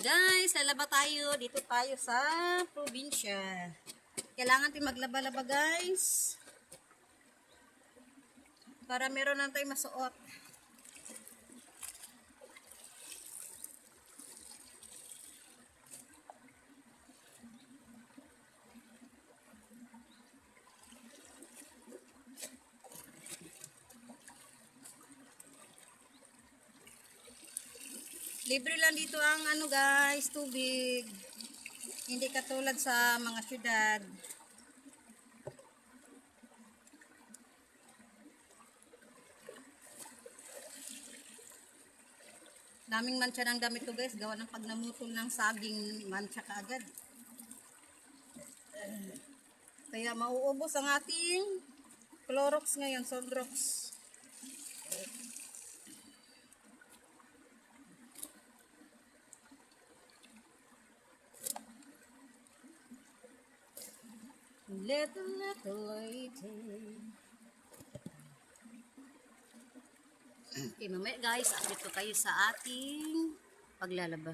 Guys, lalaba tayo. Dito tayo sa probinsya. Kailangan tayo maglaba-laba guys. Para meron lang tayo masuot. Libre lang dito ang ano guys, tubig. Hindi katulad sa mga syudad. Daming mancha ng damit to guys, gawa ng pag namutol ng saging, mancha ka agad. Kaya mauubos ang ating Clorox ngayon, Sondrox. Little lady. Okay, mamaya guys, dito kayo sa ating paglalaba.